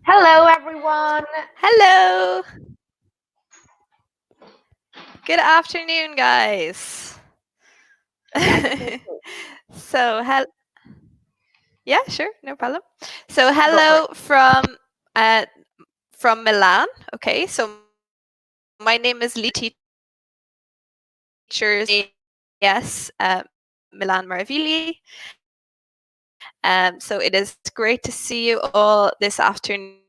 Hello, everyone. Hello. Good afternoon, guys. so, yeah, sure, no problem. So, Go for it. hello from Milan. Okay, so my name is Lee, teachers yes, Milan Maravili. So it is great to see you all this afternoon.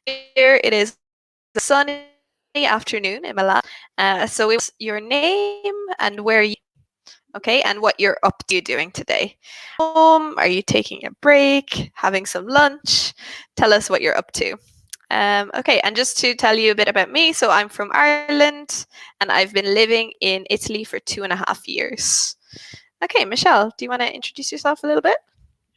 Here it is a sunny afternoon in Milan. So we want your name and where you okay, and what you're up to doing today. Home? Are you taking a break? Having some lunch? Tell us what you're up to. Okay, and just to tell you a bit about me, so I'm from Ireland and I've been living in Italy for 2.5 years. Okay, Michelle, do you want to introduce yourself a little bit?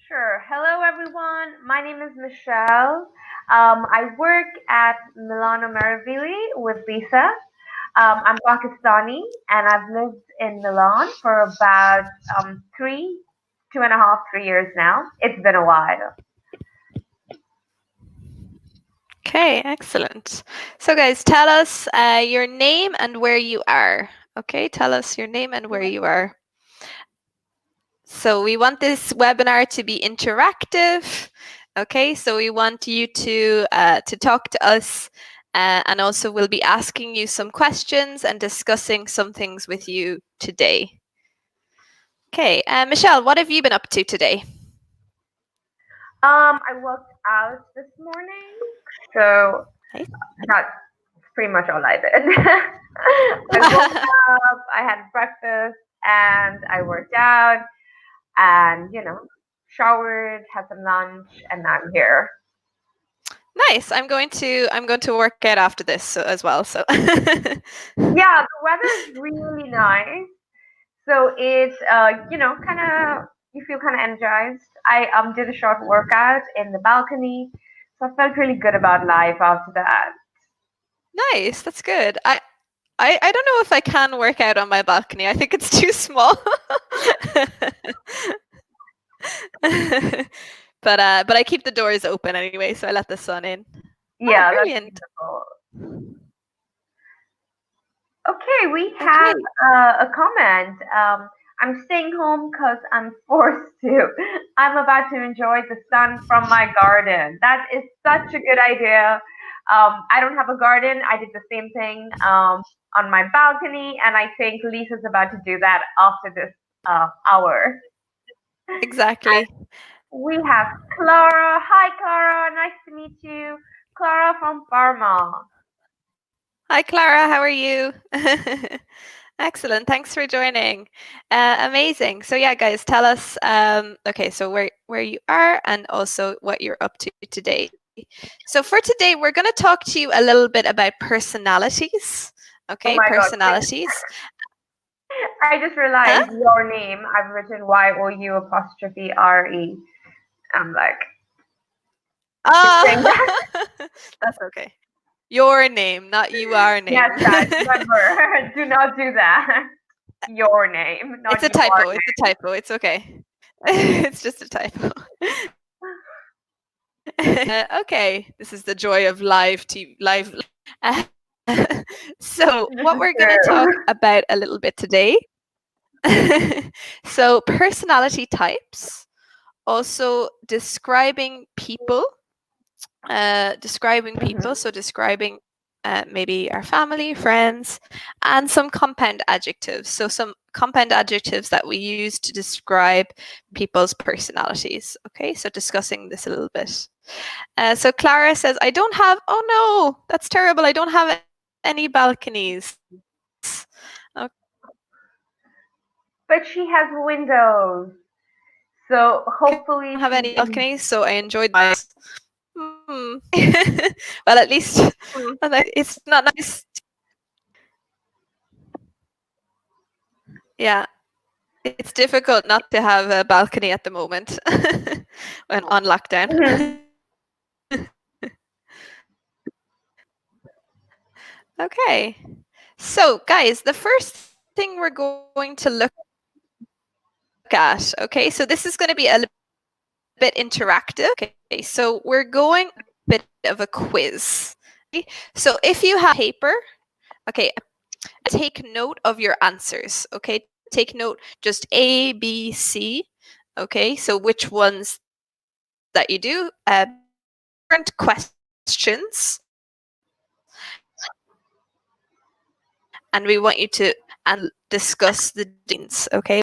Sure. Hello, everyone. My name is Michelle. I work at Milano Meravili with Lisa. I'm Pakistani, and I've lived in Milan for about 2.5, 3 years now. It's been a while. Okay, excellent. So, guys, tell us your name and where you are. Okay, tell us your name and where you are. So we want this webinar to be interactive. Okay, so we want you to talk to us, and also we'll be asking you some questions and discussing some things with you today. Okay, Michelle, what have you been up to today? I worked out this morning, so Hey. that's pretty much all I did. I woke up, I had breakfast, and I worked out, and showered, had some lunch, and now I'm here. Nice. I'm going to work out after this as well. So Yeah, the weather is really nice, so it's kind of you feel kind of energized. I did a short workout in the balcony, so I felt really good about life after that. nice. That's good. I don't know if I can work out on my balcony. I think it's too small. but I keep the doors open anyway, so I let the sun in. Oh, Yeah, that's brilliant. beautiful. Okay, we have Okay. a comment. I'm staying home because I'm forced to. I'm about to enjoy the sun from my garden. That is such a good idea. I don't have a garden. I did the same thing on my balcony, and I think Lisa's about to do that after this hour. Exactly. We have Clara. Hi, Clara. Nice to meet you. Clara from Parma. Hi, Clara. How are you? Excellent. Thanks for joining. Amazing. So yeah, guys, tell us. Okay, so where you are and also what you're up to today. So for today, we're going to talk to you a little bit about personalities. Oh Okay, my God. personalities. I just Huh? realized your name. I've written YOU apostrophe RE. I'm like, saying that. That's okay. Your name, not you are Yes, name. guys, remember, do not do that. Your name, It's not a you are typo. It's a typo. It's okay. It's just a typo. Okay, this is the joy of live TV, live. Uh, so, name. This what is we're going to talk true. about a little bit today. So, personality types, also describing people, Mhm. so describing maybe our family, friends, and some compound adjectives. So, some compound adjectives that we use to describe people's personalities. Okay, so discussing this a little bit. So Clara says, I don't have, oh no, that's terrible. I don't have any balconies. Okay. But she has windows, so I don't have hopefully any she's in. balconies, so I enjoyed my. Hmm. Well, at least it's not nice. Yeah, it's difficult not to have a balcony at the moment when on lockdown. Mhm. Okay. So, guys, the first thing we're going to look at, okay, so this is going to be a bit interactive. Okay, so we're going a bit of a quiz. Okay? So if you have paper, okay, take note of your answers. Okay, take note just A, B, C. Okay, so which ones that you do, different questions, and we want you to discuss the deans. Okay,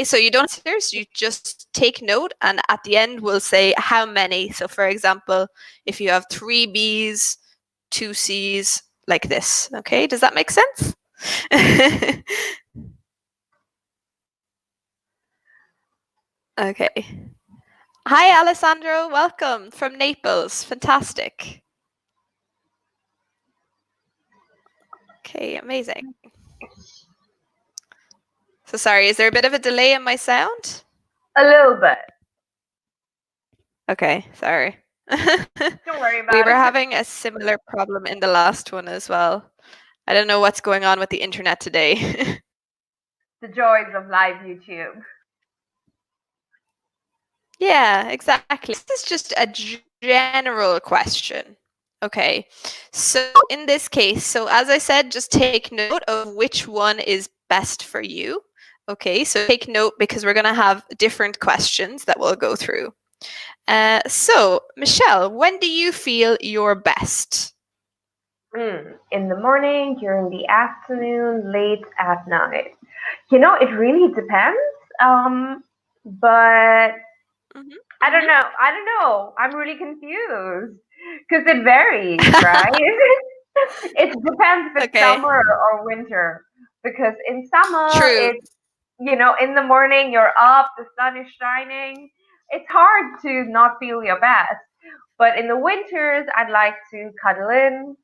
so you don't answers, you just take note, and at the end we'll say how many. So for example, if you have 3 B's, 2 C's, like this. Okay, does that make sense? Okay. Hi, Alessandro. Welcome from Naples. Fantastic. Okay, amazing. So sorry, is there a bit of a delay in my sound? A little bit. Okay, sorry. Don't worry about We were it. having a similar problem in the last one as well. I don't know what's going on with the internet today. The joys of live YouTube. Yeah, exactly. This is just a general question. Okay, so in this case, so as I said, just take note of which one is best for you. Okay, so take note because we're going to have different questions that we'll go through. So, Michelle, when do you feel your best? In the morning, during the afternoon, late at night. It really depends. But Mm-hmm. I don't know. I don't know. I'm really confused because it varies, right? It depends if it's Okay, summer or winter. Because in summer, true. in the morning, you're up, the sun is shining. It's hard to not feel your best. But in the winters, I'd like to cuddle in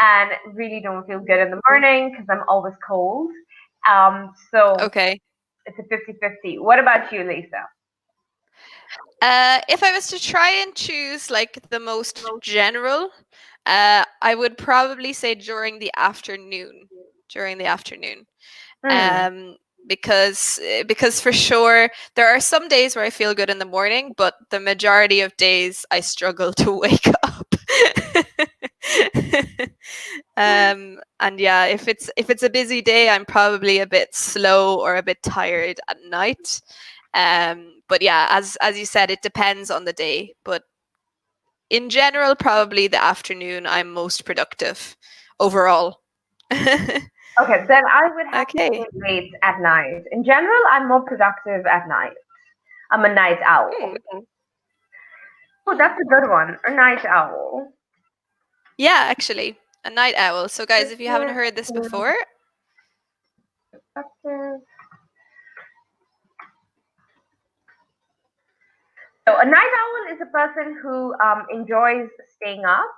and really don't feel good in the morning because I'm always cold. So Okay. it's a 50-50. What about you, Lisa? If I was to try and choose like the most general, I would probably say during the afternoon. During the afternoon. Hmm. Um, because for sure there are some days where I feel good in the morning, but the majority of days I struggle to wake up. And yeah, if it's a busy day, I'm probably a bit slow or a bit tired at night. But yeah, as you said, it depends on the day. But in general, probably the afternoon I'm most productive overall. Okay, then I would have to say Okay. late at night. In general, I'm more productive at night. I'm a night owl. Hmm. Oh, Hmm. that's a good one. A night owl. Yeah, actually, a night owl. So, guys, if you haven't heard this before, Productive. So a night owl is a person who enjoys staying up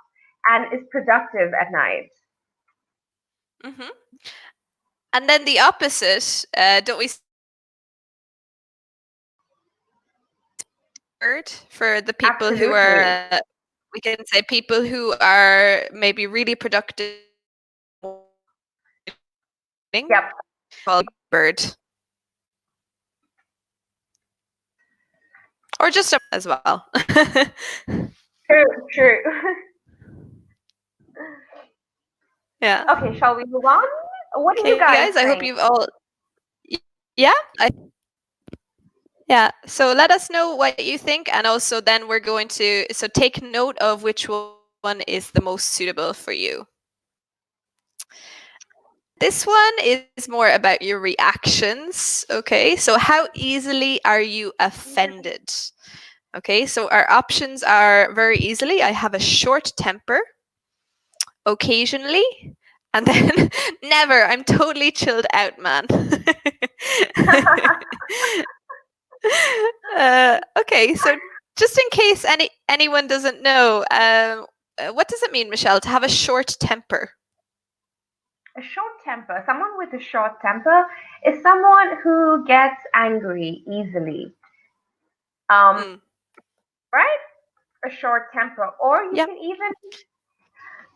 and is productive at night. hmm and then the opposite, don't we word for the people who are, Absolutely. we can say people who are maybe really productive in the morning, Yep. called bird, or just a as well. True, true. Yeah. Okay, shall we move on? What do you Okay, guys guys, I hope think? you've all. Yeah, yeah. So let us know what you think, and also then we're going to take note of which one is the most suitable for you. This one is more about your reactions. Okay, so how easily are you offended? Okay, so our options are very easily. I have a short temper, occasionally, and then never. I'm totally chilled out, man. Okay, so just in case anyone doesn't know, what does it mean, Michelle, to have a short temper? A short temper. Someone with a short temper is someone who gets angry easily. Um, Mm, right? A short temper. Or you yeah. can even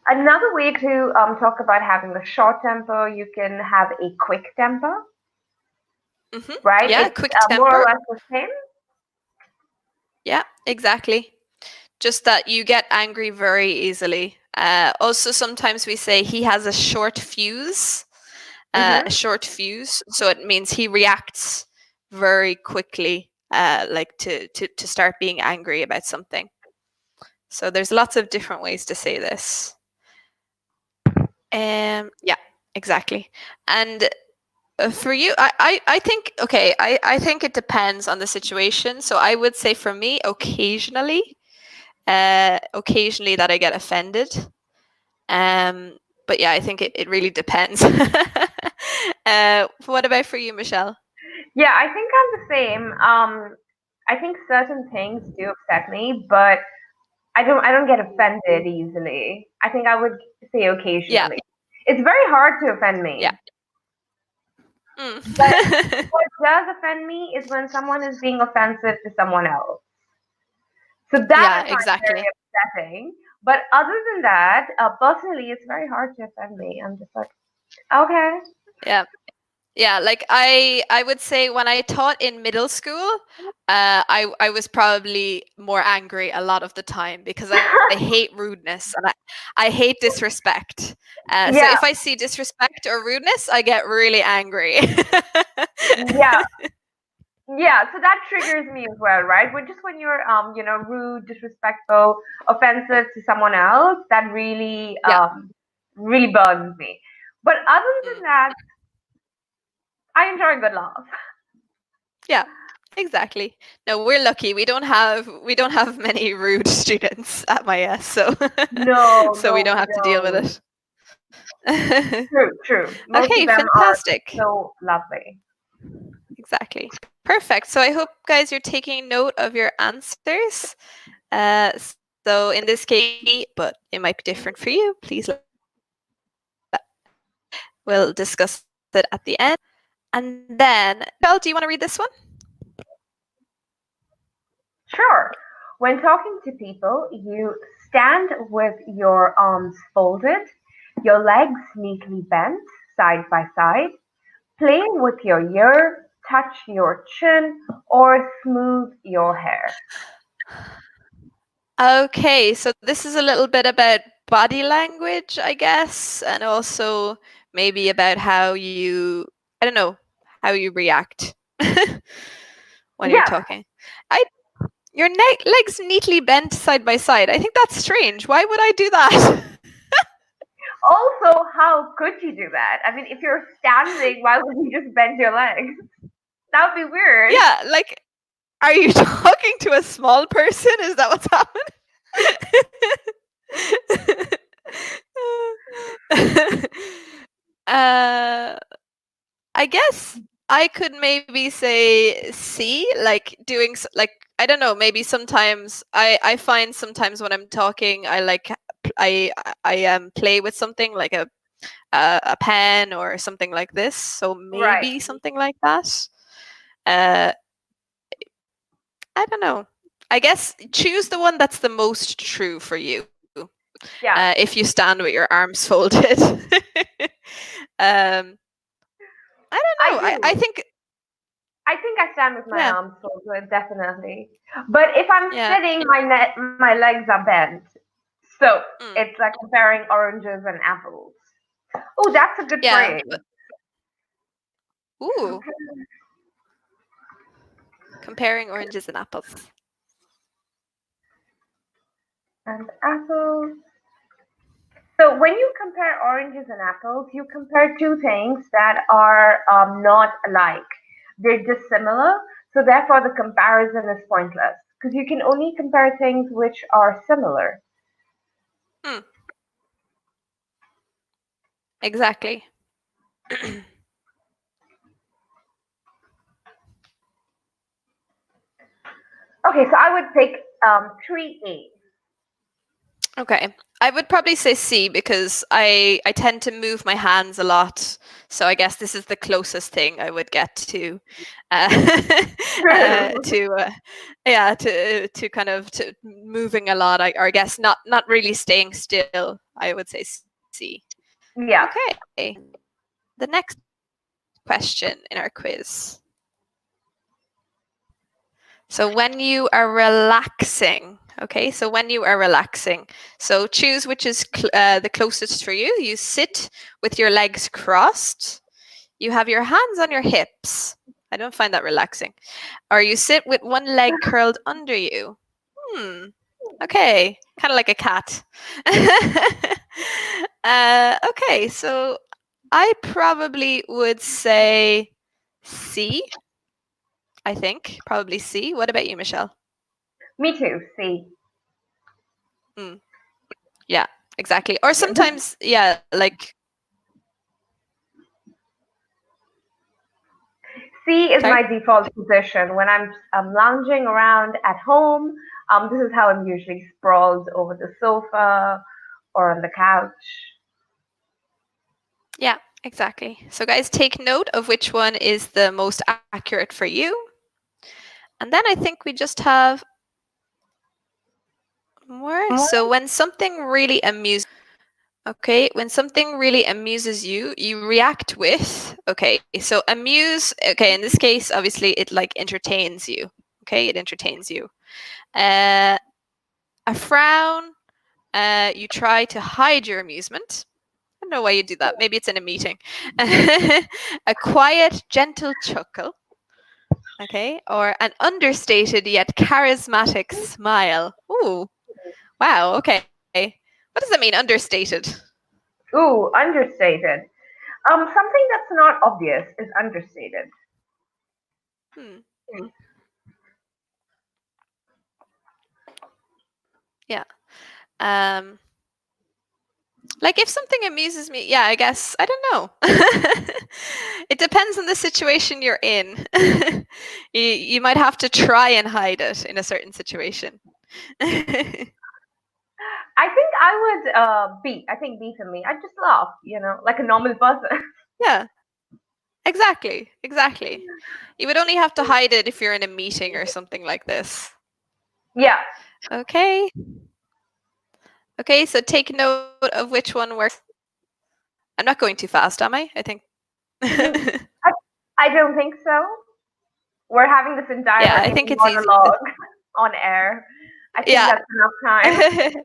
another way to talk about having a short temper, you can have a quick temper, right? Yeah, It's quick more or temper. less the same. Yeah. exactly. Just that you get angry very easily. Also, sometimes we say he has a short fuse. A Mm-hmm. short fuse, so it means he reacts very quickly, like to start being angry about something. So there's lots of different ways to say this. Yeah, exactly. And for you, I think, okay, I think it depends on the situation. So I would say for me, occasionally that I get offended. But yeah, I think it really depends. What about for you, Michelle? Yeah, I think I'm the same. I think certain things do upset me, but I don't get offended easily. I think I would say Yeah, occasionally. It's very hard to offend yeah. me. But Mm. what does offend me is when someone is being offensive to someone else. So that Yeah, I find very exactly. upsetting. But other than that, personally, it's very hard to offend me. I'm just like, okay, Yeah. Yeah, like I would say when I taught in middle school, I was probably more angry a lot of the time because I hate rudeness and I hate disrespect. So yeah, if I see disrespect or rudeness, I get really angry. yeah, yeah. So that triggers me as well, right? When you're rude, disrespectful, offensive to someone else, that Yeah. really burns me. But other than Mm. that, I enjoy a good laugh. Yeah. Exactly. No, we're lucky. We don't have many rude students at my S, so No, so we no, don't we have to deal with don't. it. True, true. Most Okay, of them are fantastic. so lovely. Exactly. Perfect. So I hope, guys, you're taking note of your answers. So in this case, but it might be different for you. Please let me know. We'll discuss it at the end. And then, Michelle, do you want to read this one? Sure. When talking to people, you stand with your arms folded, your legs neatly bent side by side, play with your ear, touch your chin, or smooth your hair. Okay, so this is a little bit about body language, I guess, and also maybe about how you, I don't know, how you react when you're Yeah. talking. I Your legs neatly bent side by side. I think that's strange. Why would I do that? Also, how could you do that? I mean, if you're standing, why would you just bend your legs? That would be weird. Yeah, like, are you talking to a small person? Is that what's happening? uh, I guess I could maybe say C, like doing like, I don't know. Maybe sometimes I find sometimes when I'm talking, I like I play with something like a pen or something like this. So Right. maybe something like that. Uh, I don't know. I guess choose the one that's the most true for you. Yeah. If you stand with your arms folded. um, I don't I know. I do. think, I think I stand with my yeah, arms folded, definitely. But if I'm yeah. sitting, my legs are bent. So Mm, it's like comparing oranges and apples. Oh, that's a good yeah. phrase. Ooh, comparing oranges and apples. And apples. So when you compare oranges and apples, you compare two things that are not alike. They're dissimilar. So therefore, the comparison is pointless because you can only compare things which are similar. Mm, exactly. Okay, so I would pick 3A. Okay. I would probably say C because I tend to move my hands a lot. So I guess this is the closest thing I would get to uh, True. to yeah, to kind of to moving a lot, or I guess not really staying still. I would say C. Yeah. Okay. The next question in our quiz. So when you are relaxing, okay, so when you are relaxing, so choose which is the closest for you. You sit with your legs crossed. You have your hands on your hips. I don't find that relaxing. Or you sit with one leg curled under you. Okay, kind of like a cat. Okay, so I probably would say C. I think probably C. What about you, Michelle? Me too. See, Mm, yeah, exactly. Or sometimes, yeah, like C is sorry. my default position when I'm lounging around at home. This is how I'm usually sprawled over the sofa or on the couch. Yeah, exactly. So, guys, take note of which one is the most accurate for you. And then I think we just have more. So, when something really amuses, okay, when something really amuses you, you react with, okay, so amuse, okay, in this case, obviously, it like entertains you. Okay, it entertains you. A frown, you try to hide your amusement. I don't know why you do that. Maybe it's in a meeting. A quiet, gentle chuckle. Okay. Or an understated yet charismatic smile. Ooh. Wow. Okay. What does that mean, understated? Ooh, understated. Something that's not obvious is understated. Hmm. Hmm. Yeah. Um, like if something amuses me, yeah, I guess, I don't know. It depends on the situation you're in. You might have to try and hide it in a certain situation. I think I would B. I think B for me. I just laugh, like a normal person. Yeah, exactly. Exactly. You would only have to hide it if you're in a meeting or something like this. Yeah. Okay. Okay, so take note of which one works. I'm not going too fast, am I? I think. Mm, I, I don't think so. We're having this Yeah, entire I inner think it's easy. monologue on air. I think Yeah. that's enough time.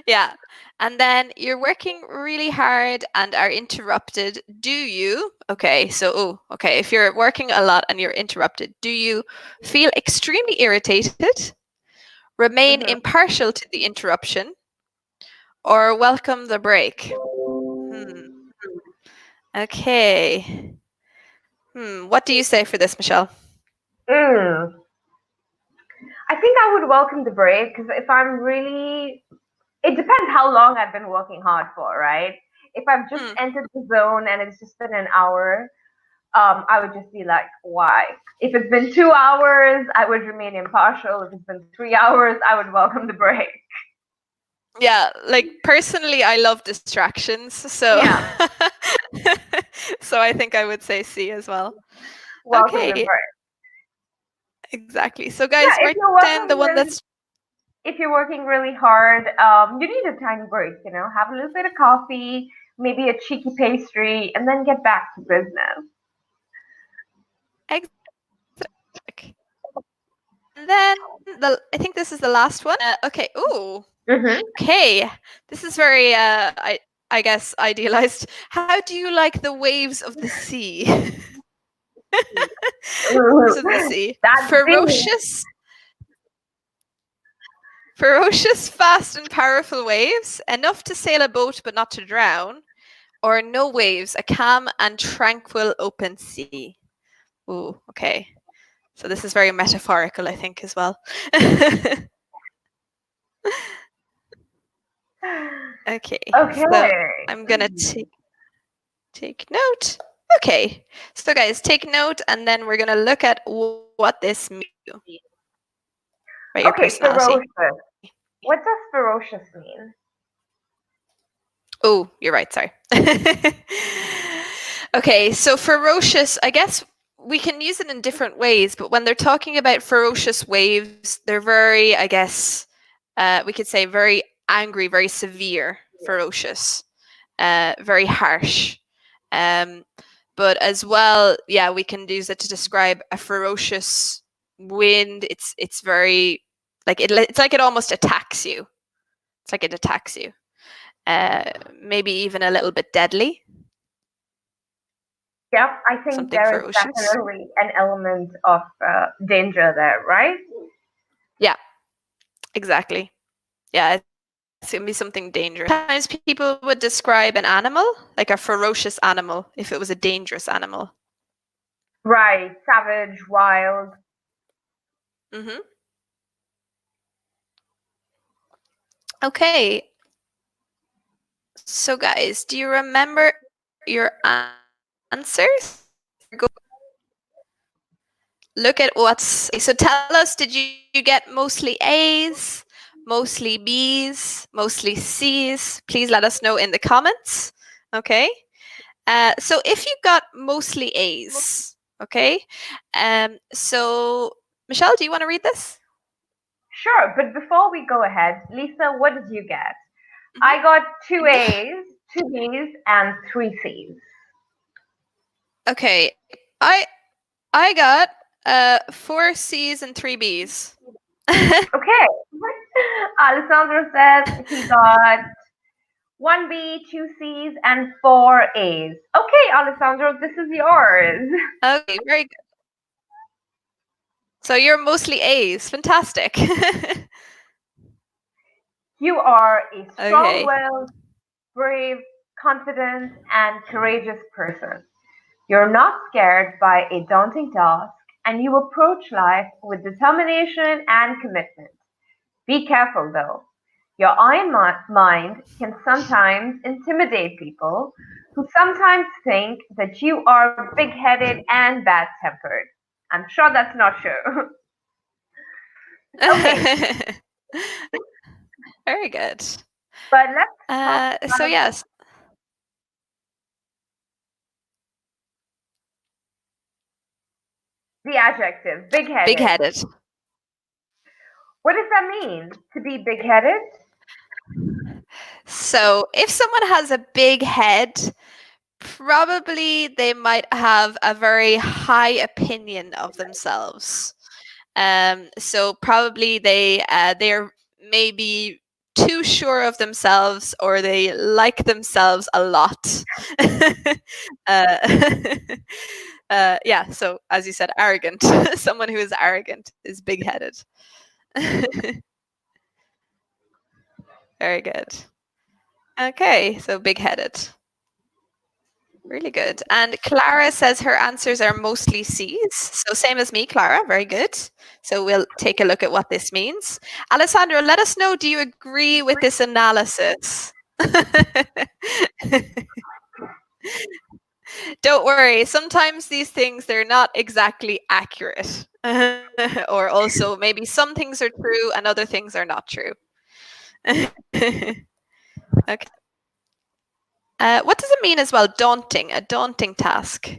Yeah. And then you're working really hard and are interrupted. Do you? Okay, so, oh, okay, if you're working a lot and you're interrupted, do you feel extremely irritated, remain Hmm. impartial to the interruption, or welcome the break? Hmm. Okay. What do you say for this, Michelle? Mm. I think I would welcome the break because if I'm really, it depends how long I've been working hard for, right? If I've just Hmm. entered the zone and it's just been an hour, I would just be like, why? If it's been 2 hours, I would remain impartial. If it's been 3 hours, I would welcome the break. Yeah, like personally, I love distractions, so Yeah, so I think I would say C as well. welcome the Okay, break. exactly. So guys, Yeah, write down the one that's if you're working really hard, you need a tiny break. Have a little bit of coffee, maybe a cheeky pastry, and then get back to business. exactly. And then I think this is the last one. Okay. Ooh. Hmm. Okay. This is very I guess idealized. How do you like the waves of the sea? Waves of the sea. That's deep. Ferocious, fast and powerful waves, enough to sail a boat but not to drown, or no waves, a calm and tranquil open sea. Ooh, okay. So this is very metaphorical, I think, as well. Okay, so Okay. I'm gonna take note. Okay, so guys, take note, and then we're gonna look at what this means about your Okay, personality. ferocious. What does ferocious mean? Oh, you're right. Sorry. Okay, so ferocious. I guess we can use it in different ways, but when they're talking about ferocious waves, they're very, I guess, we could say very angry, very severe, ferocious, very harsh. Um, but as well, yeah, we can use it to describe a ferocious wind. It's very like it's like it almost attacks you. It's like it attacks you. Maybe even a little bit deadly, Yep, I think something there is ferocious. definitely an element of danger there, right? Yeah, exactly. Yeah, it's gonna be something dangerous. Sometimes people would describe an animal like a ferocious animal if it was a dangerous animal. Right, savage, wild. Hmm. Okay, so guys, do you remember your answers? Look at what's okay. So tell us, did you get mostly A's, mostly B's, mostly C's? Please let us know in the comments. Okay. So if you got mostly A's, okay. So Michelle, do you want to read this? Sure, but before we go ahead, Lisa, what did you get? Mhm. I got two A's, two B's, and three C's. Okay. I got four C's and three B's. Okay. Alessandro says he got one B, two C's, and four A's. Okay, Alessandro, this is yours. Okay, very good. So you're mostly A's. Fantastic. You are a strong Okay. willed, brave, confident, and courageous person. You're not scared by a daunting task, and you approach life with determination and commitment. Be careful though. Your iron mind can sometimes intimidate people who sometimes think that you are big headed and bad tempered. I'm sure that's not true. Okay, Very good. but let's talk So about yes, the adjective big big headed. headed. What does that mean to be big headed? So if someone has a big head, probably they might have a very high opinion of themselves. So probably they're maybe too sure of themselves, or they like themselves a lot. uh, yeah. So as you said, arrogant. Someone who is arrogant is big-headed. Very good. Okay, so big-headed. Really good. And Clara says her answers are mostly C's. So same as me, Clara. Very good. So we'll take a look at what this means. Alessandro, let us know, do you agree with this analysis? Don't worry. Sometimes these things, they're not exactly accurate. Or also maybe some things are true and other things are not true. Okay. What does it mean as well? Daunting, a daunting task.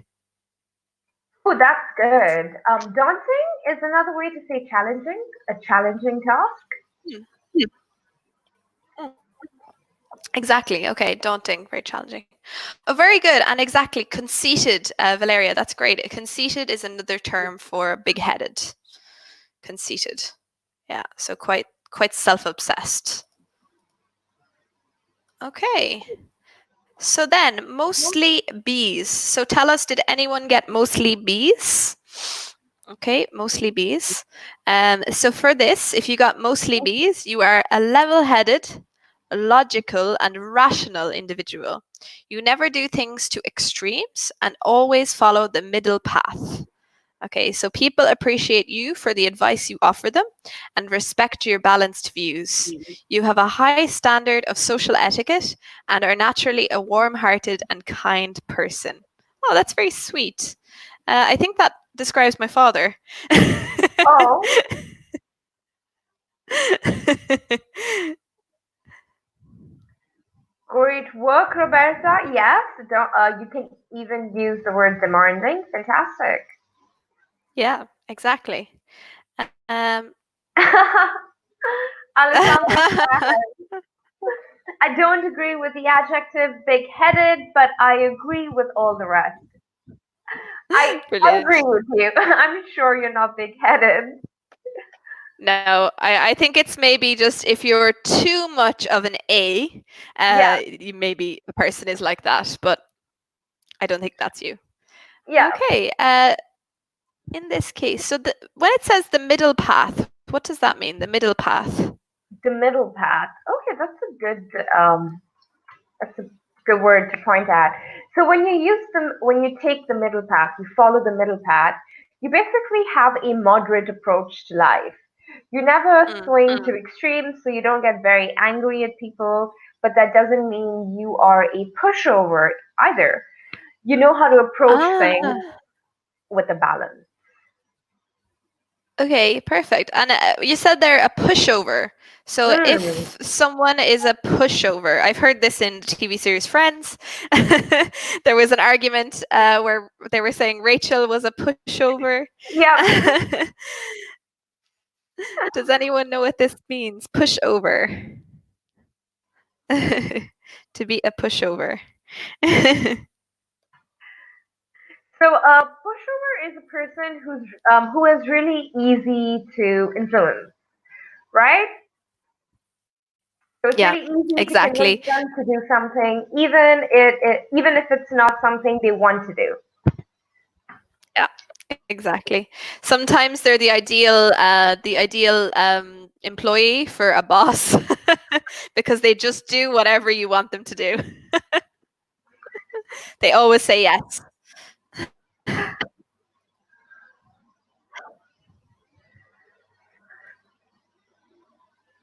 Oh, that's good. Daunting is another way to say challenging, a challenging task. Hmm. Mm. Exactly. Okay. Daunting. Very challenging. Oh, very good. And exactly. Conceited, Valeria. That's great. Conceited is another term for big-headed. Conceited. Yeah. So quite self-obsessed. Okay. So then, mostly B's. So tell us, did anyone get mostly B's? Okay, mostly B's. So for this, if you got mostly B's, you are a level-headed, logical, and rational individual. You never do things to extremes and always follow the middle path. Okay, so people appreciate you for the advice you offer them and respect your balanced views. You have a high standard of social etiquette and are naturally a warm hearted and kind person. Oh, that's very sweet. I think that describes my father. Oh, great work, Roberta. Yes, you can even use the word demanding. Fantastic. Yeah, exactly. Alessandro says, I don't agree with the adjective big headed, but I agree with all the rest. I agree Brilliant. with you. I'm sure you're not big-headed. No, I think it's maybe just if you're too much of an A, Yeah, maybe a person is like that, but I don't think that's you. yeah. Okay, in this case, so when it says the middle path, what does that mean? The middle path. The middle path. Okay, that's a good word to point at. So when you take the middle path, you follow the middle path, you basically have a moderate approach to life. You never Mm. swing to extremes, so you don't get very angry at people, but that doesn't mean you are a pushover either. You know how to approach things Ah, with a balance. okay, perfect. And you said they're a pushover. So Mm. if someone is a pushover, I've heard this in the TV series Friends. There was an argument where they were saying Rachel was a pushover. Yep. Does anyone know what this means? Pushover. To be a pushover. So a pushover is a person who is really easy to influence, right? So it's Yeah, really easy to exactly. convince them to do something, even if it's not something they want to do. Yeah, exactly. Sometimes they're the ideal employee for a boss because they just do whatever you want them to do. They always say yes.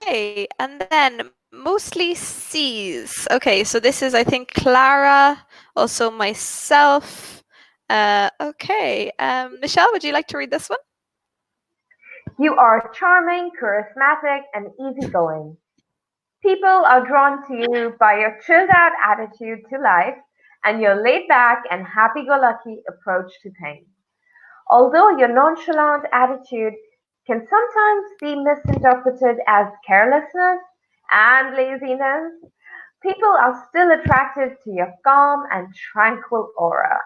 Okay, and then mostly C's. Okay, so this is, I think, Clara, also myself. Okay, Michelle, would you like to read this one? You are charming, charismatic, and easygoing. People are drawn to you by your chilled out attitude to life and your laid back and happy go lucky approach to things. Although your nonchalant attitude can sometimes be misinterpreted as carelessness and laziness, people are still attracted to your calm and tranquil aura.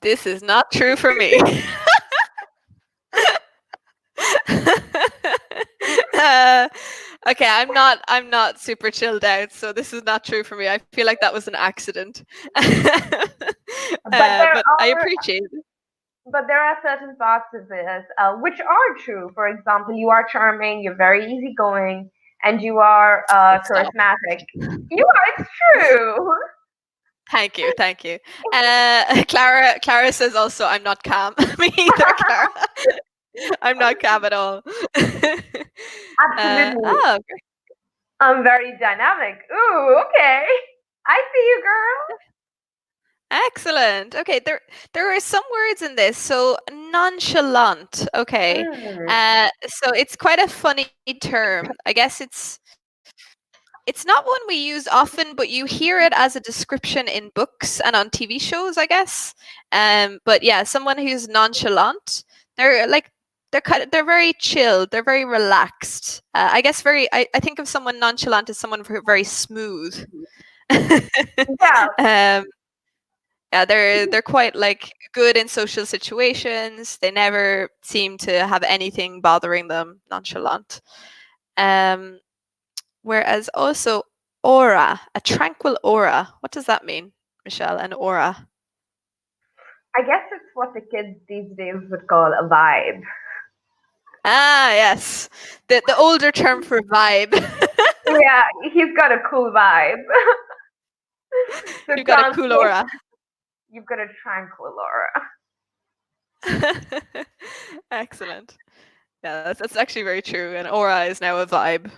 This is not true for me. uh, okay, I'm not super chilled out, so this is not true for me. I feel like that was an accident. But there But I are appreciate it. but there are certain parts of this which are true. For example, you are charming, you're very easygoing, and you are Stop. charismatic. You are. It's true. Thank you, thank you. Clara says also I'm not calm. Me either, Clara. I'm not calm at all. Absolutely. Oh, I'm very dynamic. Ooh, okay. I see you, girl. excellent. Okay, there are some words in this. So nonchalant. Okay. Mm, So it's quite a funny term. I guess it's not one we use often, but you hear it as a description in books and on TV shows, I guess. But yeah, someone who's nonchalant, they're like they're very chilled, they're very relaxed. I guess I think of someone nonchalant as someone very smooth. yeah. um, yeah, they're quite like good in social situations. They never seem to have anything bothering them. Nonchalant. Um, Whereas also aura, a tranquil aura. What does that mean, Michelle? An aura. I guess it's what the kids these days would call a vibe. Ah, yes. The older term for vibe. Yeah, he's got a cool vibe. So You've got a cool translate, aura. you've got a tranquil aura. Excellent. Yeah, that's actually very true. An aura is now a vibe.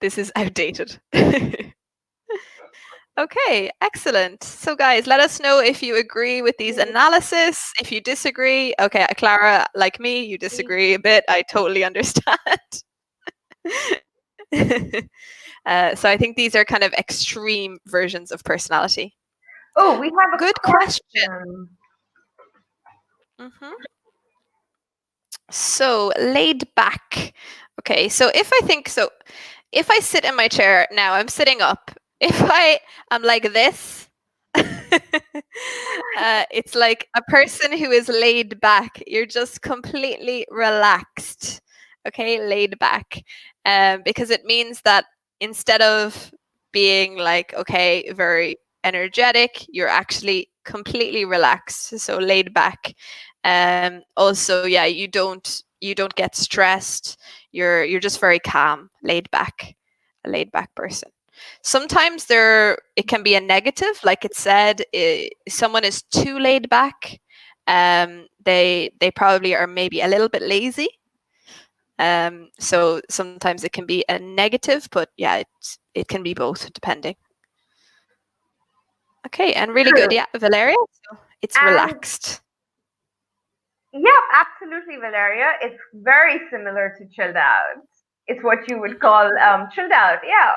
This is outdated. Okay, excellent. So, guys, let us know if you agree with these analysis. If you disagree, okay, Clara, like me, you disagree a bit. I totally understand. So, I think these are kind of extreme versions of personality. Oh, we have a Good question. question. hmm So, laid back. Okay, so if I sit in my chair now, I'm sitting up. If I am like this, It's like a person who is laid back. You're just completely relaxed. Okay, laid back. Because it means that instead of being like, okay, very energetic, you're actually completely relaxed. So laid back. Also, yeah, you don't get stressed. You're just very calm, laid back, a laid back person. Sometimes it can be a negative, like it said, someone is too laid back. They probably are maybe a little bit lazy. So sometimes it can be a negative, but yeah, it can be both depending. Okay, and really good, True. yeah, Valeria. So it's And relaxed. yeah, absolutely, Valeria. It's very similar to chilled out. It's what you would Hmm. call chilled out. Yeah.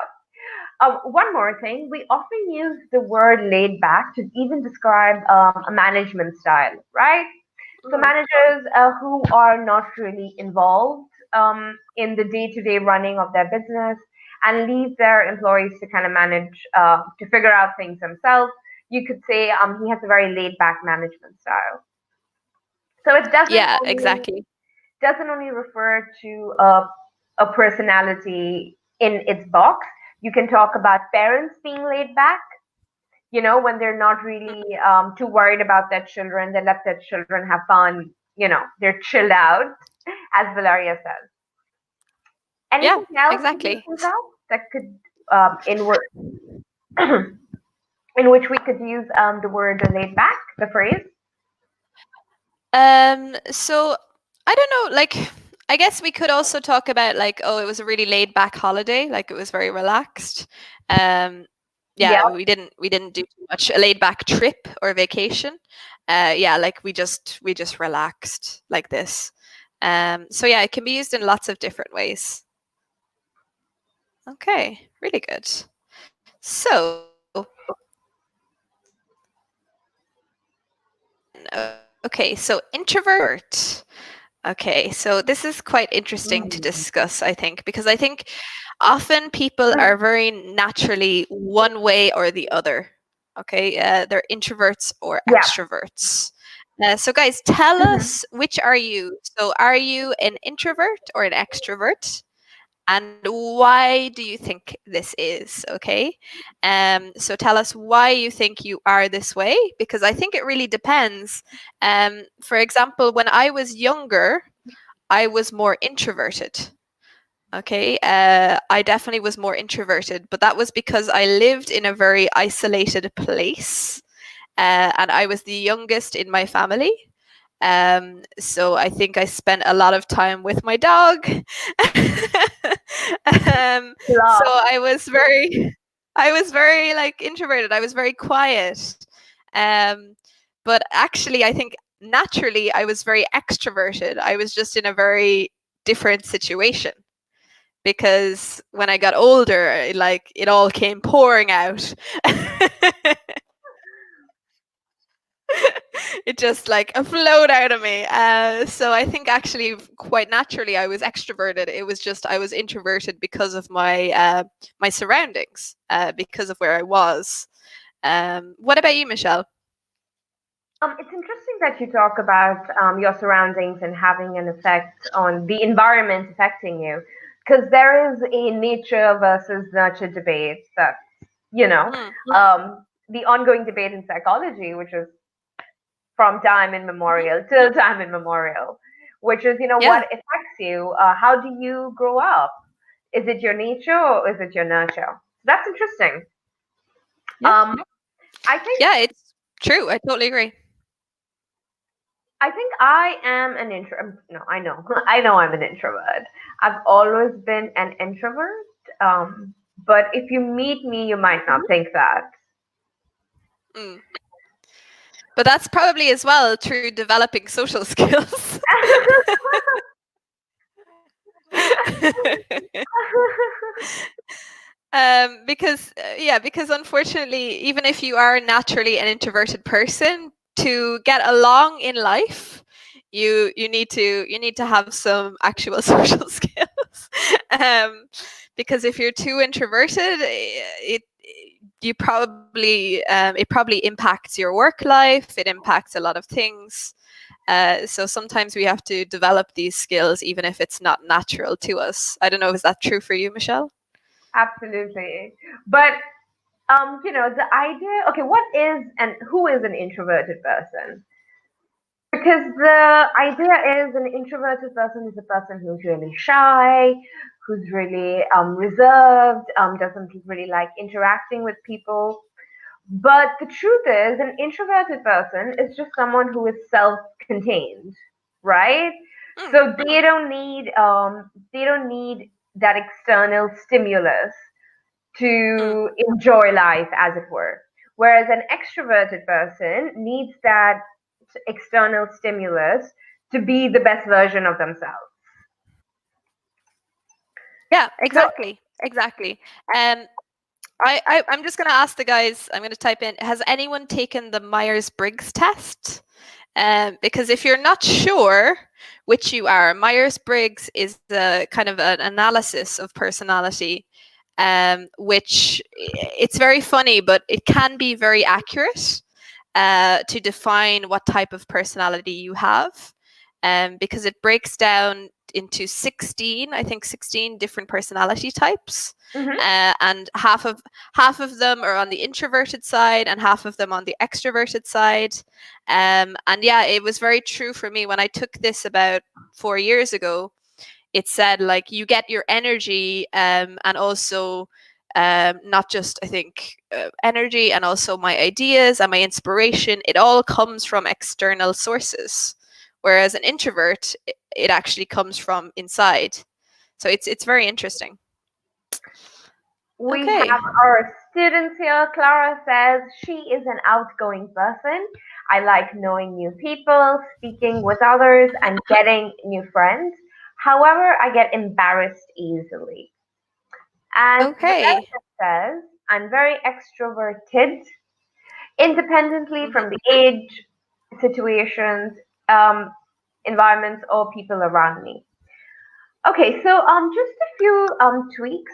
One more thing, we often use the word laid back to even describe a management style, right? So Mm. managers who are not really involved in the day-to-day running of their business and leave their employees to kind of manage to figure out things themselves. You could say he has a very laid-back management style. So it Yeah, exactly. doesn't only refer to a personality in its box. You can talk about parents being laid back, when they're not really too worried about their children, they let their children have fun, they're chilled out, as Valeria says. Yeah, Anything else you can exactly. think of that could, in, in which we could use the word laid back, the phrase? So I don't know, like I guess we could also talk about like, oh, it was a really laid back holiday, like it was very relaxed. Um, Yeah. yeah, we didn't do too much. A laid back trip or vacation. Yeah, like we just relaxed like this. So yeah, it can be used in lots of different ways. Okay, really good. So okay, so introvert. Okay, so this is quite interesting to Mm. discuss, I think, because I think often people are very naturally one way or the other. Okay, they're introverts or Yeah. extroverts. So, guys, tell Mhm. us, which are you? So, are you an introvert or an extrovert? And why do you think this is? Okay, so tell us why you think you are this way, because I think it really depends. For example, when I was younger, I was more introverted. Okay, I definitely was more introverted, but that was because I lived in a very isolated place, and I was the youngest in my family. So I think I spent a lot of time with my dog. So Love. I was very like introverted. I was very quiet. Um, but actually, I think naturally I was very extroverted. I was just in a very different situation because when I got older, like it all came pouring out. It just like flowed out of me. So I think actually quite naturally I was extroverted. It was just I was introverted because of my surroundings, because of where I was. What about you, Michelle? It's interesting that you talk about your surroundings and having an effect on the environment affecting you, because there is a nature versus nurture debate that, you know, Mm, the ongoing debate in psychology, which is from time mhm. immemorial till time immemorial, which is, what Yeah, affects you? How do you grow up? Is it your nature or is it your nurture? That's interesting. yeah, Um, I think yeah. It's true. I totally agree. I think I am an introvert. No, I know. I know I'm an introvert. I've always been an introvert. But if you meet me, you might not Mhm. think that. Mm. But that's probably as well through developing social skills. Because yeah, because unfortunately, even if you are naturally an introverted person, to get along in life, you need to have some actual social skills. um, because if you're too introverted, it you probably it probably impacts your work life. It impacts a lot of things. So sometimes we have to develop these skills, even if it's not natural to us. I don't know, is that true for you, Michelle? Absolutely. But the idea, okay, what is and who is an introverted person? Because the idea is an introverted person is a person who's really shy, who's really reserved, doesn't really like interacting with people. But the truth is, an introverted person is just someone who is self-contained, right? So they don't need that external stimulus Mm. to enjoy life, as it were. Whereas an extroverted person needs that external stimulus to be the best version of themselves. Yeah, So, exactly. Um, I'm just going to ask the guys, I'm going to type in, has anyone taken the Myers-Briggs test? Because if you're not sure which you are, Myers-Briggs is a kind of an analysis of personality, which it's very funny, but it can be very accurate to define what type of personality you have, because it breaks down into 16, I think 16 different personality types. mhm. And half of them are on the introverted side and half of them on the extroverted side. And yeah, it was very true for me when I took this about 4 years ago. It said like you get your energy, and also not just, I think, energy, and also my ideas and my inspiration, it all comes from external sources, whereas an introvert, it actually comes from inside. So it's very interesting. We Okay. have our students here. Clara says she is an outgoing person. I like knowing new people, speaking with others, Mhm. and getting new friends. However, I get embarrassed easily. And Okay. Rebecca says, I'm very extroverted, independently Mhm. from the age, situations, um, environments, or people around me. Okay, so just a few tweaks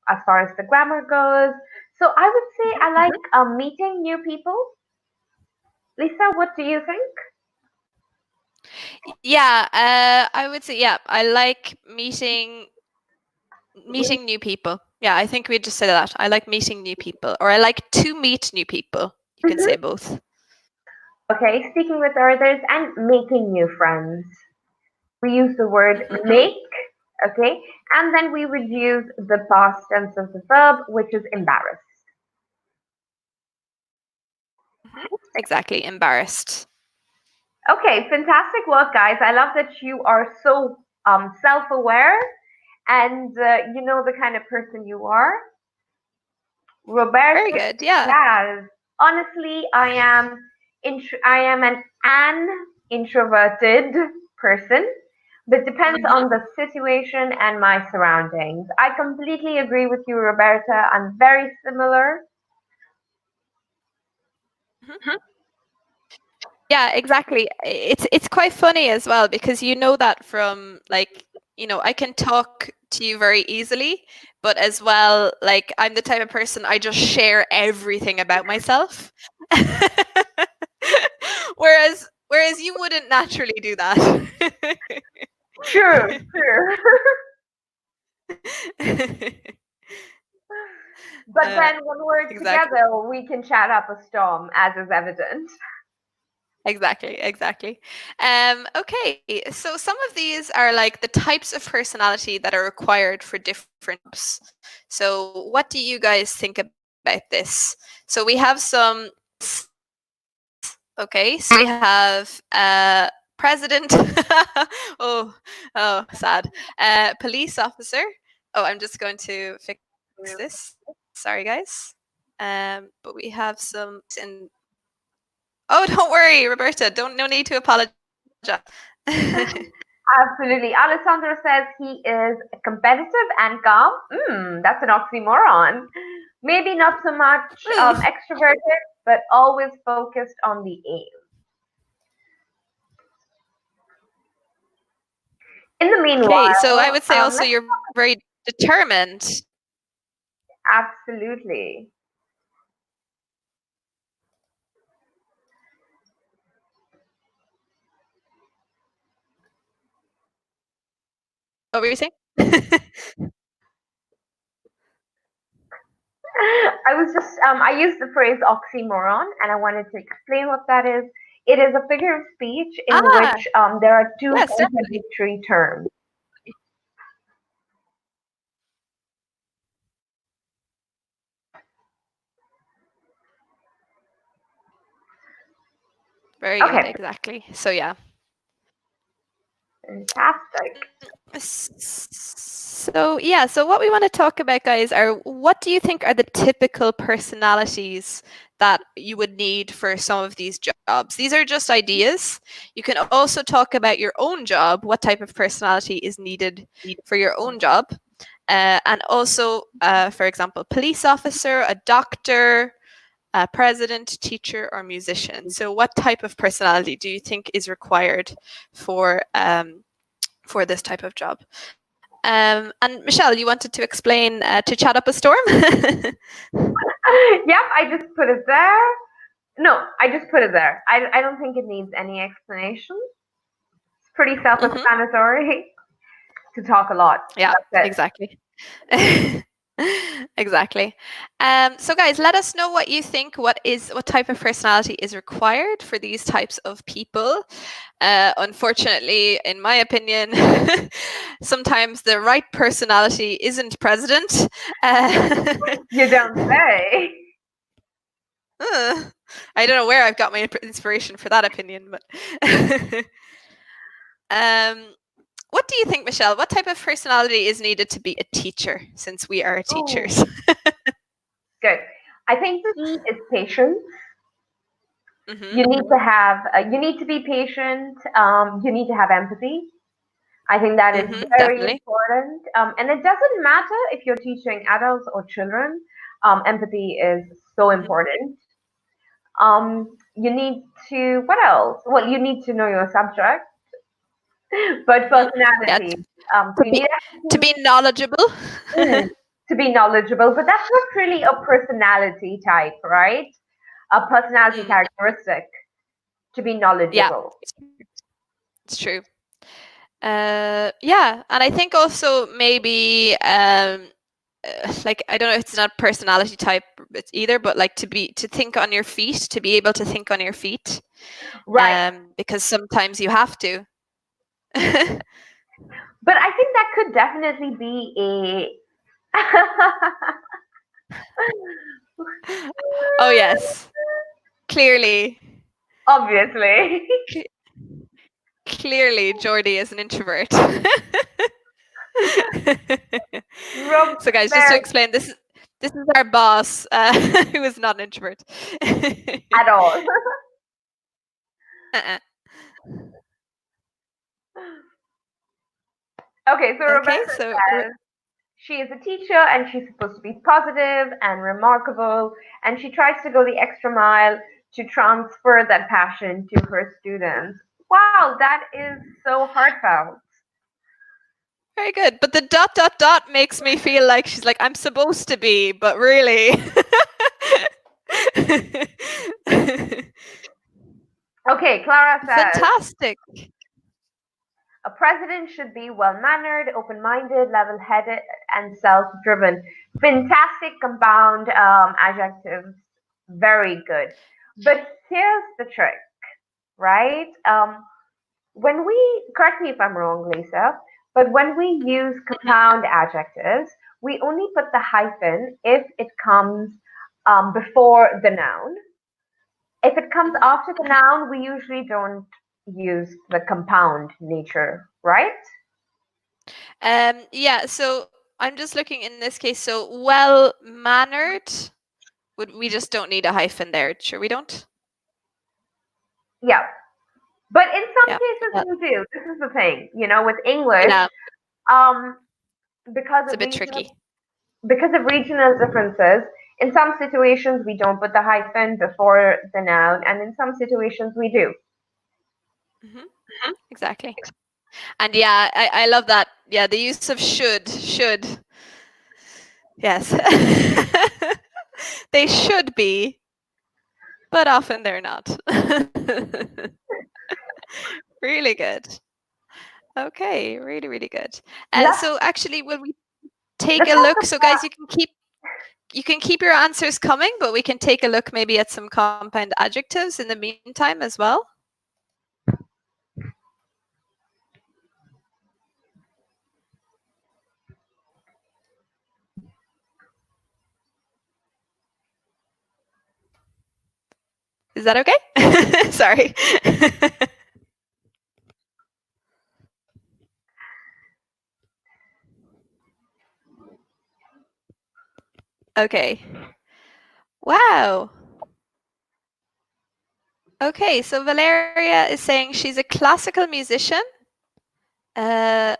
as far as the grammar goes. So I would say Mhm. I like meeting new people. Lisa, what do you think? Yeah, I would say, yeah, I like meeting new people. Yeah, I think we just say that. I like meeting new people, or I like to meet new people. You can Mhm. say both. Okay, speaking with others and making new friends. We use the word Hmm. make, okay, and then we would use the past tense of the verb, which is embarrassed. Hmm. Exactly, embarrassed. Okay, fantastic work, guys. I love that you are so self-aware and you know the kind of person you are. Roberta Very good. Yeah. says, honestly, I am an introverted person, but depends Hmm. on the situation and my surroundings. I completely agree with you, Roberta. I'm very similar. Hmm. Yeah, exactly. It's quite funny as well, because you know that from, like, I can talk to you very easily, but as well, like, I'm the type of person, I just share everything about myself. Whereas you wouldn't naturally do that. True, true. But uh, then when we're exactly. together, we can chat up a storm, as is evident. Exactly. Okay, so some of these are like the types of personality that are required for different jobs. So, what do you guys think about this? So, we have some police. Okay, so we have president. oh, oh, sad. Police officer. Oh, I'm just going to fix this. Sorry, guys. But we have some in. Oh, don't worry, Roberta. Don't no need to apologize. Absolutely. Alessandro says he is competitive and calm. That's an oxymoron. Maybe not so much Mm. extroverted, but always focused on the aim. In the Okay, so I meanwhile, would say also let's you're very determined. absolutely. What were you saying? I was just I used the phrase oxymoron, and I wanted to explain what that is. It is a figure of speech in Ah, which there are two yes, definitely. contradictory terms. Very good, Okay, exactly. So yeah. fantastic. So yeah, so what we want to talk about, guys, are what do you think are the typical personalities that you would need for some of these jobs? These are just ideas. You can also talk about your own job, what type of personality is needed for your own job. And also, for example, police officer, a doctor, a president, teacher, or musician. So, what type of personality do you think is required for this type of job? And Michelle, you wanted to explain to chat up a storm? Yep, I just put it there. No, I just put it there. I don't think it needs any explanation. It's pretty Hmm. self-explanatory to talk a lot. Yeah, That's it. exactly. Exactly. So guys, let us know what you think. What type of personality is required for these types of people? Unfortunately, in my opinion, sometimes the right personality isn't president. Uh, You don't say. I don't know where I've got my inspiration for that opinion, but um, what do you think, Michelle? What type of personality is needed to be a teacher, since we are Oh, teachers? good. I think key is patience. Hmm. You need to have. You need to be patient. You need to have empathy. I think that is Hmm. very Definitely. important. And it doesn't matter if you're teaching adults or children. Empathy is so Hmm. important. You need to. What else? Well, you need to know your subject, but Hmm. Yeah, personality. So to you be need to empathy. be knowledgeable. Mm, to be knowledgeable, but that's not really a personality type, right? A personality Mm, characteristic to be yeah, knowledgeable. it's true. Yeah, and I think also maybe like I don't know if it's not personality type either, but like to think on your feet, to be able to think on your feet, Right. because sometimes you have to. But I think that could definitely be a Oh yes, clearly, obviously. cle- clearly, Jordy is an introvert. Rob So, guys, just to there explain, this is our boss, who is not an introvert. at all. Uh-uh. Okay, so Okay, Rebecca so says she is a teacher and she's supposed to be positive and remarkable, and she tries to go the extra mile to transfer that passion to her students. Wow, that is so heartfelt. very good. But the dot dot dot makes me feel like she's like, I'm supposed to be, but really. Okay, Clara says Fantastic. a president should be well mannered, open minded, level headed, and self driven. Fantastic compound adjectives. Very good. But here's the trick, right? When we, correct me if I'm wrong, Lisa, but when we use compound adjectives, we only put the hyphen if it comes before the noun. If it comes Hmm. after the noun, we usually don't use the compound nature, right? Yeah, so I'm just looking in this case. So well mannered, would we just don't need a hyphen there? Sure, we don't. Yeah. But in some Yeah, cases well, we do. This is the thing, with English, yeah, um, because it's a of bit regional tricky. because of regional differences, in some situations we don't put the hyphen before the noun, and in some situations we do. Hmm. Exactly. And yeah, I love that. Yeah, the use of should. Yes. They should be, but often they're not. Really good. Okay, really, really good. Let's So actually, will we take let's a talk look? So guys, you can keep your answers coming, but we can take a look maybe at some compound adjectives in the meantime as well. Is that okay? Sorry. Okay. Wow. Okay, so Valeria is saying she's a classical musician. Okay,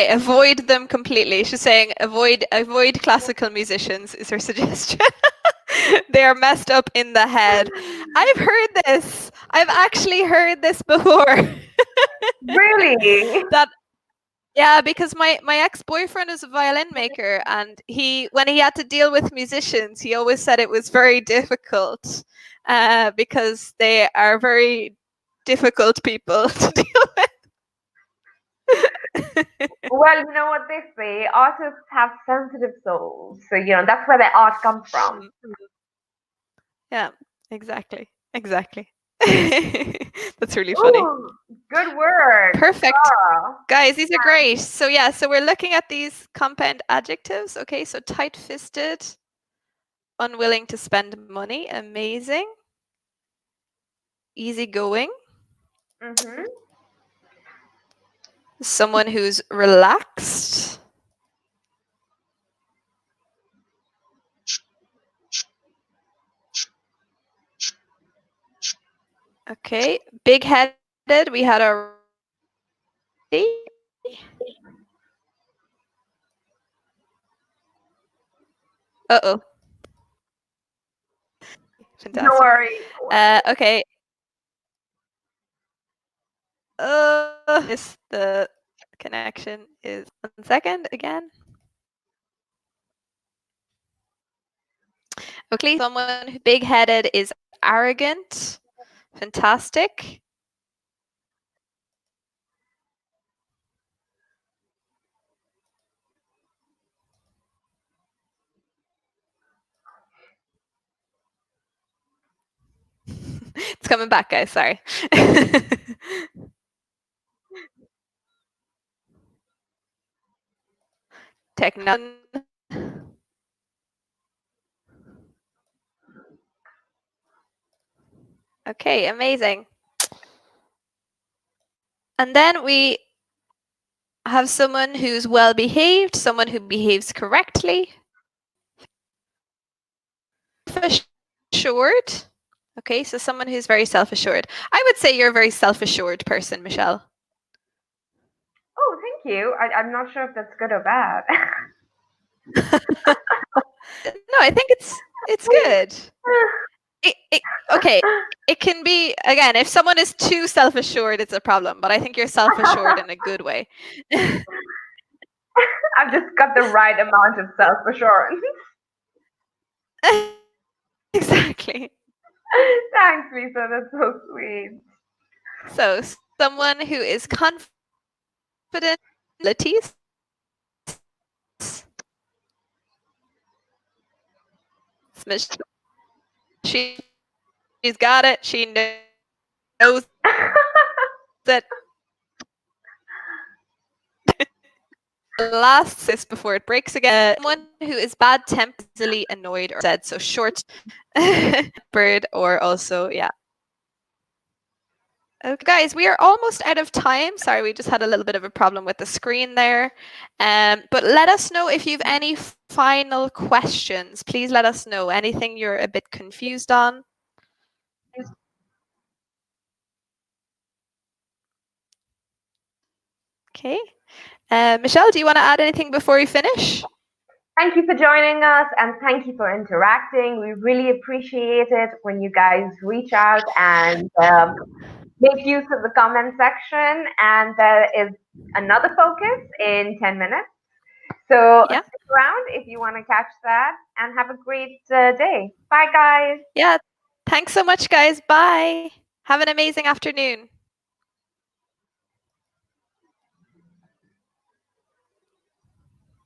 avoid them completely. She's saying avoid classical musicians is her suggestion. They are messed up in the head. I've heard this. I've actually heard this before. really. That yeah, because my ex-boyfriend is a violin maker, and when he had to deal with musicians, he always said it was very difficult because they are very difficult people to deal with. Well, you know what they say, artists have sensitive souls. So, that's where the art comes from. Yeah, exactly. Exactly. That's really funny. Ooh, good work. Perfect. Oh, Guys, these are great. So yeah, so we're looking at these compound adjectives. Okay, so tight-fisted, unwilling to spend money, amazing, easygoing, mm-hmm. someone who's relaxed, okay, big-headed, we had already. Uh-oh. Don't Fantastic. worry. Okay. The connection is 1 second again. Okay, someone who big-headed is arrogant. Fantastic. It's coming back, guys. Sorry. Technology. Okay, amazing. And then we have someone who's well behaved, someone who behaves correctly, self-assured. Okay, so someone who's very self-assured. I would say you're a very self-assured person, Michelle. Oh, thank you. I'm not sure if that's good or bad. No, I think it's good. Okay, it can be, again, if someone is too self-assured, it's a problem, but I think you're self-assured in a good way. I've just got the right amount of self assurance. Exactly. Thanks, Lisa. That's so sweet. So someone who is confident in abilities. She's got it. She knows that. Last sis before it breaks again. Someone who is bad tempered, easily annoyed, or said so short bird, or also yeah. Okay, guys, we are almost out of time. Sorry, we just had a little bit of a problem with the screen there. But let us know if you have any final questions. Please let us know anything you're a bit confused on. Okay. Michelle, do you want to add anything before we finish? Thank you for joining us and thank you for interacting. We really appreciate it when you guys reach out and make use of the comment section. And there is another focus in 10 minutes. So Yeah. stick around if you want to catch that and have a great day. Bye, guys. Yeah. Thanks so much, guys. Bye. Have an amazing afternoon.